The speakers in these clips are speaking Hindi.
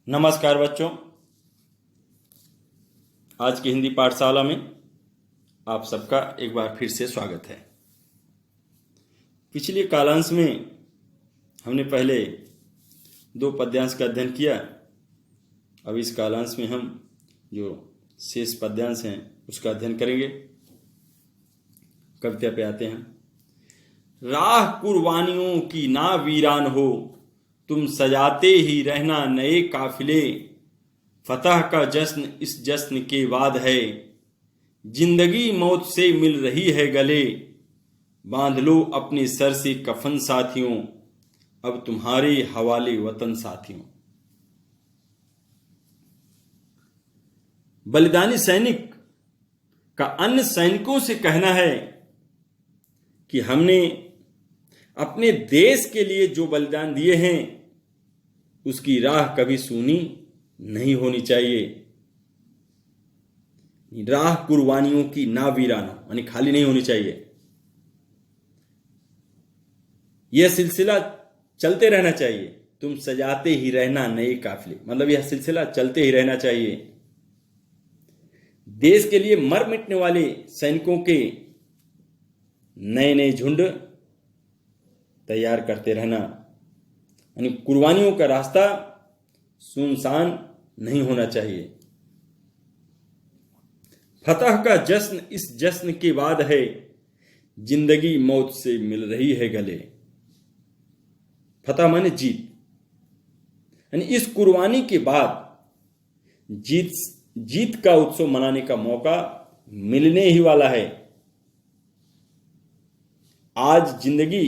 नमस्कार बच्चों, आज की हिंदी पाठशाला में आप सबका एक बार फिर से स्वागत है। पिछले कालांश में हमने पहले 2 पद्यांश का अध्ययन किया। अब इस कालांश में हम जो शेष पद्यांश हैं उसका अध्ययन करेंगे। कविता पे आते हैं। राह कुर्बानियों की ना वीरान हो, तुम सजाते ही रहना नए काफिले। फतह का जश्न इस जश्न के बाद है, जिंदगी मौत से मिल रही है गले। बांध लो अपने सर से कफन साथियों, अब तुम्हारे हवाले वतन साथियों। बलिदानी सैनिक का अन्य सैनिकों से कहना है कि हमने अपने देश के लिए जो बलिदान दिए हैं उसकी राह कभी सूनी नहीं होनी चाहिए। राह कुर्बानियों की ना वीराना यानी खाली नहीं होनी चाहिए। यह सिलसिला चलते रहना चाहिए। तुम सजाते ही रहना नए काफिले, मतलब यह सिलसिला चलते ही रहना चाहिए। देश के लिए मर मिटने वाले सैनिकों के नए नए झुंड तैयार करते रहना, यानी कुर्बानियों का रास्ता सुनसान नहीं होना चाहिए। फतह का जश्न इस जश्न के बाद है, जिंदगी मौत से मिल रही है गले। फतह माने जीत, यानी इस कुर्बानी के बाद जीत का उत्सव मनाने का मौका मिलने ही वाला है। आज जिंदगी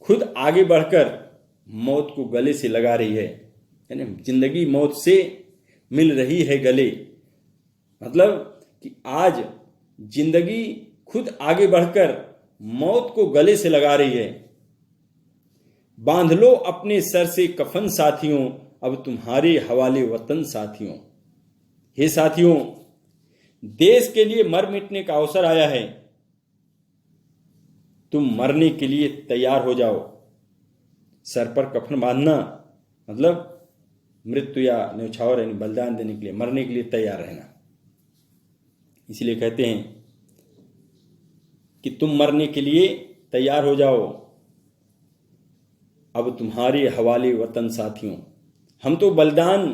खुद आगे बढ़कर मौत को गले से लगा रही है, यानी जिंदगी मौत से मिल रही है गले। मतलब कि आज जिंदगी खुद आगे बढ़कर मौत को गले से लगा रही है। बांध लो अपने सर से कफन साथियों, अब तुम्हारे हवाले वतन साथियों। हे साथियों, देश के लिए मर मिटने का अवसर आया है। तुम मरने के लिए तैयार हो जाओ। सर पर कफन बांधना मतलब मृत्यु या न्यौछावर यानी बलिदान देने के लिए, मरने के लिए तैयार रहना। इसलिए कहते हैं कि तुम मरने के लिए तैयार हो जाओ, अब तुम्हारे हवाले वतन साथियों। हम तो बलिदान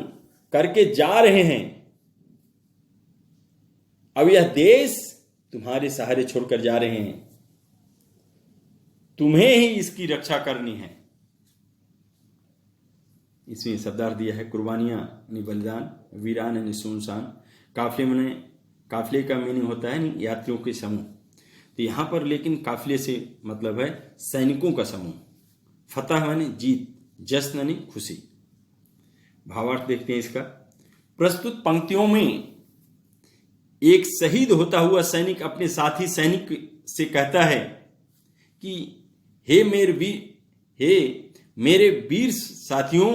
करके जा रहे हैं, अब यह देश तुम्हारे सहारे छोड़कर जा रहे हैं। तुम्हें ही इसकी रक्षा करनी है। इसमें शब्दार्थ दिया है कुर्बानियां यानी बलिदान, वीरान यानी सुनसान, काफिले माने काफिले का मीनिंग होता है यात्रियों के समूह। तो यहां पर लेकिन काफिले से मतलब है सैनिकों का समूह। फतह माने जीत, जश्न यानी खुशी। भावार्थ देखते हैं इसका। प्रस्तुत पंक्तियों में एक शहीद होता हुआ सैनिक अपने साथी सैनिक से कहता है कि हे मेरे वीर साथियों,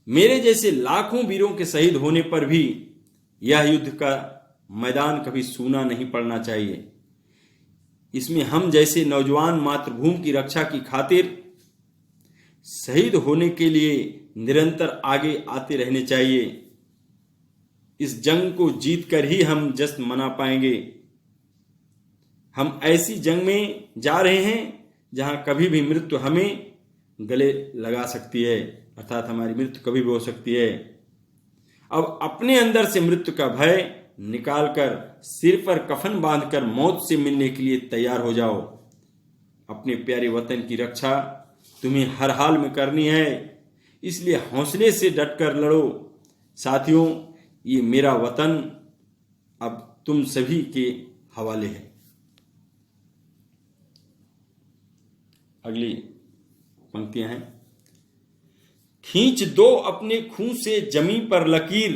मेरे जैसे लाखों वीरों के शहीद होने पर भी यह युद्ध का मैदान कभी सूना नहीं पड़ना चाहिए। इसमें हम जैसे नौजवान मातृभूमि की रक्षा की खातिर शहीद होने के लिए निरंतर आगे आते रहने चाहिए। इस जंग को जीतकर ही हम जश्न मना पाएंगे। हम ऐसी जंग में जा रहे हैं जहां कभी भी मृत्यु हमें गले लगा सकती है, अर्थात हमारी मृत्यु कभी भी हो सकती है। अब अपने अंदर से मृत्यु का भय निकालकर सिर पर कफन बांधकर मौत से मिलने के लिए तैयार हो जाओ। अपने प्यारे वतन की रक्षा तुम्हें हर हाल में करनी है, इसलिए हौसले से डटकर लड़ो। साथियों, ये मेरा वतन अब तुम सभी के हवाले है। अगली पंक्तियां हैं। खींच दो अपने खून से जमी पर लकीर,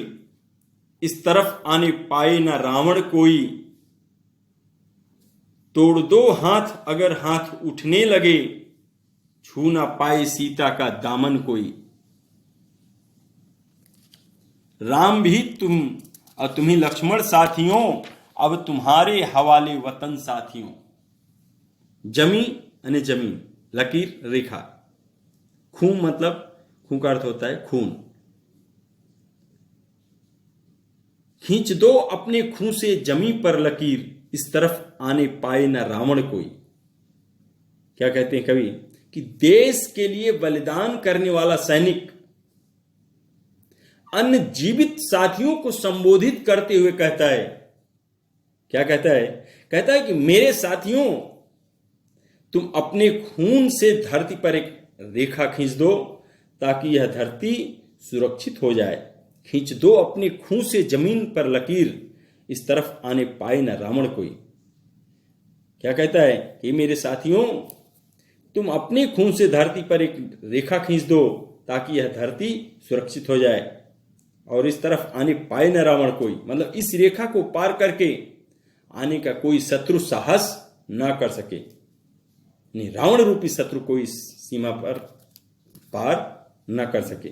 इस तरफ आने पाए न रावण कोई। तोड़ दो हाथ अगर हाथ उठने लगे, छू ना पाए सीता का दामन कोई। राम भी तुम और तुम्ही लक्ष्मण साथियों, अब तुम्हारे हवाले वतन साथियों। जमी यानी जमीन, लकीर रेखा, खून मतलब खूं का अर्थ होता है खून। खींच दो अपने खूं से जमी पर लकीर, इस तरफ आने पाए न रावण कोई। क्या कहते हैं कवि कि देश के लिए बलिदान करने वाला सैनिक अन्य जीवित साथियों को संबोधित करते हुए कहता है, क्या कहता है? कहता है कि मेरे साथियों, तुम अपने खून से धरती पर एक रेखा खींच दो ताकि यह धरती सुरक्षित हो जाए। खींच दो अपने खून से जमीन पर लकीर, इस तरफ आने पाए न रावण कोई। क्या कहता है कि मेरे साथियों, तुम अपने खून से धरती पर एक रेखा खींच दो ताकि यह धरती सुरक्षित हो जाए और इस तरफ आने पाए न रावण कोई। मतलब इस रेखा को पार करके आने का कोई शत्रु साहस ना कर सके। नहीं, रावण रूपी शत्रु कोई सीमा पर पार ना कर सके।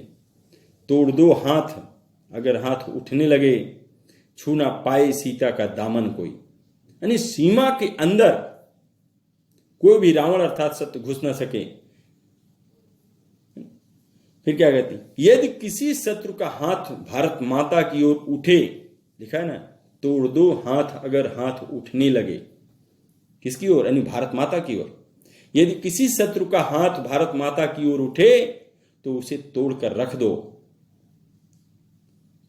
तोड़ दो हाथ अगर हाथ उठने लगे, छू ना पाए सीता का दामन कोई। यानी सीमा के अंदर कोई भी रावण अर्थात शत्रु घुस ना सके। फिर क्या कहती, यदि किसी शत्रु का हाथ भारत माता की ओर उठे, लिखा है ना, तोड़ दो हाथ अगर हाथ उठने लगे। किसकी ओर? यानी भारत माता की ओर। यदि किसी शत्रु का हाथ भारत माता की ओर उठे तो उसे तोड़कर रख दो।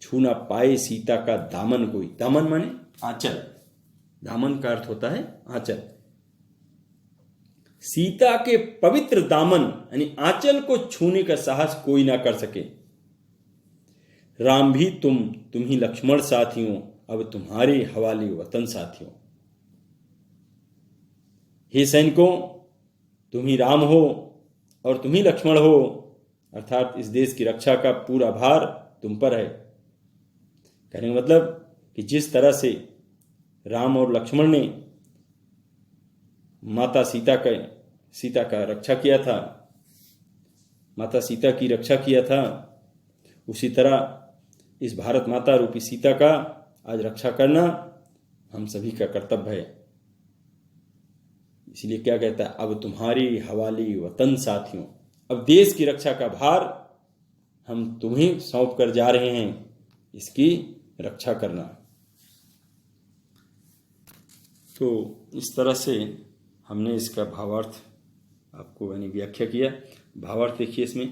छू ना पाए सीता का दामन कोई। दामन माने आंचल। दामन का अर्थ होता है आंचल। सीता के पवित्र दामन यानी आंचल को छूने का साहस कोई ना कर सके। राम भी तुम ही लक्ष्मण साथियों, अब तुम्हारे हवाले वतन साथियों। हे सैनिकों, तुम ही राम हो और तुम ही लक्ष्मण हो, अर्थात इस देश की रक्षा का पूरा भार तुम पर है। कहने का मतलब कि जिस तरह से राम और लक्ष्मण ने माता सीता का रक्षा किया था, माता सीता की रक्षा किया था, उसी तरह इस भारत माता रूपी सीता का आज रक्षा करना हम सभी का कर्तव्य है। इसलिए क्या कहता है, अब तुम्हारे हवाले वतन साथियों। अब देश की रक्षा का भार हम तुम्हें सौंप कर जा रहे हैं, इसकी रक्षा करना। तो इस तरह से हमने इसका भावार्थ आपको यानी व्याख्या किया। भावार्थ देखिए इसमें।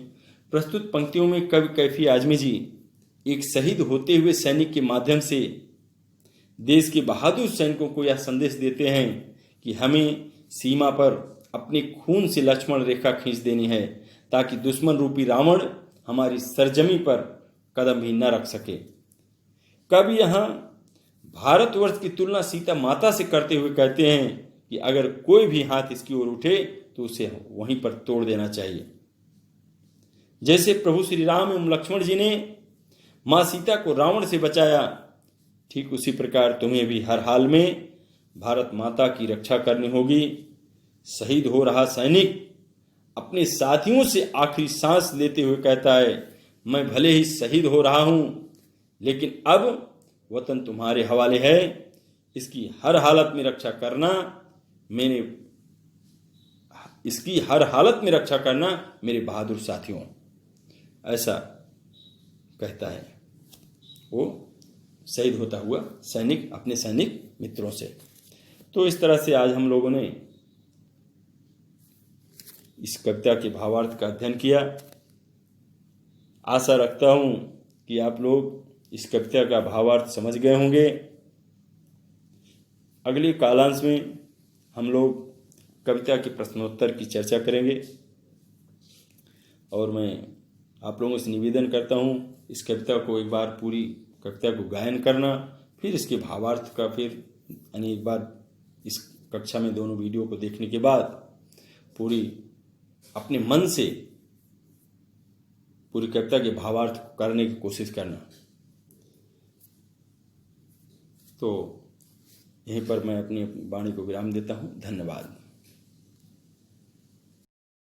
प्रस्तुत पंक्तियों में कवि कैफी आजमी जी एक शहीद होते हुए सैनिक के माध्यम से देश के बहादुर सैनिकों को यह संदेश देते हैं कि हमें सीमा पर अपने खून से लक्ष्मण रेखा खींच देनी है ताकि दुश्मन रूपी रावण हमारी सरजमी पर कदम भी न रख सके। कवि यहाँ भारतवर्ष की तुलना सीता माता से करते हुए कहते हैं कि अगर कोई भी हाथ इसकी ओर उठे तो उसे वहीं पर तोड़ देना चाहिए। जैसे प्रभु श्री राम एवं लक्ष्मण जी ने मां सीता को रावण से बचाया, ठीक उसी प्रकार तुम्हें भी हर हाल में भारत माता की रक्षा करनी होगी। शहीद हो रहा सैनिक अपने साथियों से आखिरी सांस लेते हुए कहता है, मैं भले ही शहीद हो रहा हूं, लेकिन अब वतन तुम्हारे हवाले है, इसकी हर हालत में रक्षा करना मेरे बहादुर साथियों। ऐसा कहता है वो शहीद होता हुआ सैनिक अपने सैनिक मित्रों से। तो इस तरह से आज हम लोगों ने इस कविता के भावार्थ का अध्ययन किया। आशा रखता हूं कि आप लोग इस कविता का भावार्थ समझ गए होंगे। अगले कालांश में हम लोग कविता के प्रश्नोत्तर की चर्चा करेंगे और मैं आप लोगों से निवेदन करता हूं इस कविता को एक बार पूरी कविता को गायन करना, फिर इसके भावार्थ का फिर यानी एक बार इस कक्षा में दोनों वीडियो को देखने के बाद पूरी अपने मन से पूरी कविता के भावार्थ करने की कोशिश करना। तो यहीं पर मैं अपनी वाणी को विराम देता हूँ। धन्यवाद।